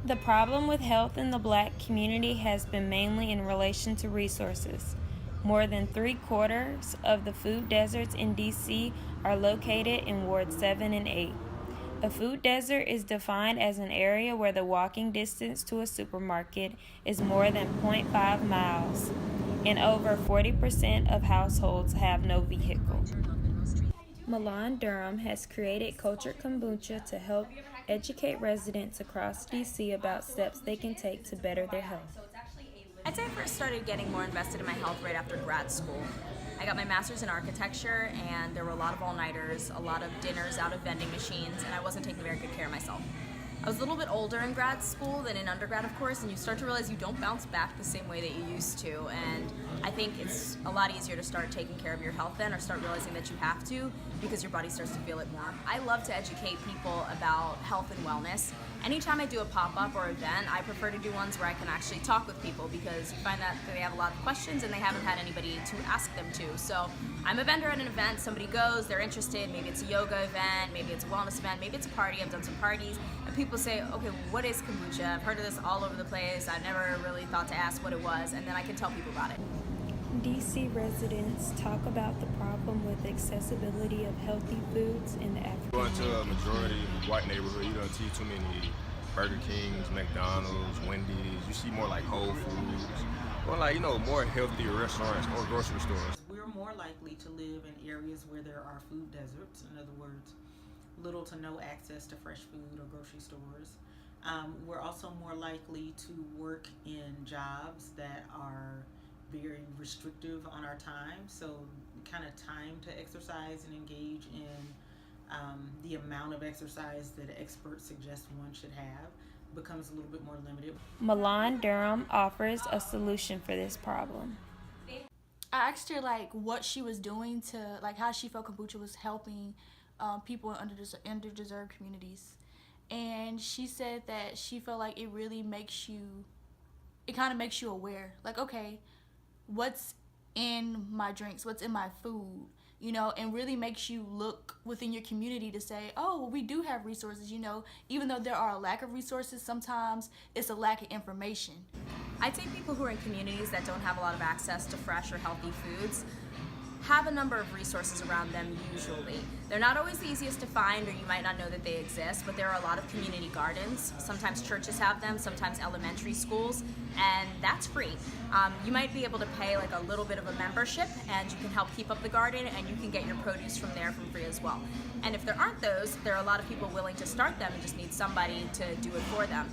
The problem with health in the Black community has been mainly in relation to resources. More than 3/4 of the food deserts in DC are located in Ward 7 and 8. A food desert is defined as an area where the walking distance to a supermarket is more than 0.5 miles, and over 40% of households have no vehicle. Milan Durham has created Cultured Kombucha to help educate residents across DC about steps they can take to better their health. I'd say I first started getting more invested in my health right after grad school. I got my master's in architecture, and there were a lot of all-nighters, a lot of dinners out of vending machines, and I wasn't taking very good care of myself. I was a little bit older in grad school than in undergrad, of course, and you start to realize you don't bounce back the same way that you used to, and I think it's a lot easier to start taking care of your health then, or start realizing that you have to, because your body starts to feel it more. I love to educate people about health and wellness. Anytime I do a pop-up or event, I prefer to do ones where I can actually talk with people, because you find that they have a lot of questions and they haven't had anybody to ask them to. So I'm a vendor at an event, somebody goes, they're interested, maybe it's a yoga event, maybe it's a wellness event, maybe it's a party, I've done some parties, and people say, okay, what is kombucha? I've heard of this all over the place, I've never really thought to ask what it was, and then I can tell people about it. DC residents talk about the problem with accessibility of healthy foods in the African Going to a majority white neighborhood, you don't see too many Burger Kings, McDonald's, Wendy's. You see more like Whole Foods, or like, more healthier restaurants or grocery stores. We're more likely to live in areas where there are food deserts. In other words, little to no access to fresh food or grocery stores. We're also more likely to work in jobs that are very restrictive on our time, so kind of time to exercise and engage in the amount of exercise that experts suggest one should have becomes a little bit more limited. Milan Durham offers a solution for this problem. I asked her what she was doing to how she felt kombucha was helping people in underdeserved communities, and she said that she felt like it really kind of makes you aware, okay, what's in my drinks, what's in my food, and really makes you look within your community to say, oh, well, we do have resources, even though there are a lack of resources, sometimes it's a lack of information. I'd say people who are in communities that don't have a lot of access to fresh or healthy foods have a number of resources around them usually. They're not always the easiest to find, or you might not know that they exist, but there are a lot of community gardens. Sometimes churches have them, sometimes elementary schools, and that's free. You might be able to pay a little bit of a membership, and you can help keep up the garden, and you can get your produce from there for free as well. And if there aren't those, there are a lot of people willing to start them and just need somebody to do it for them.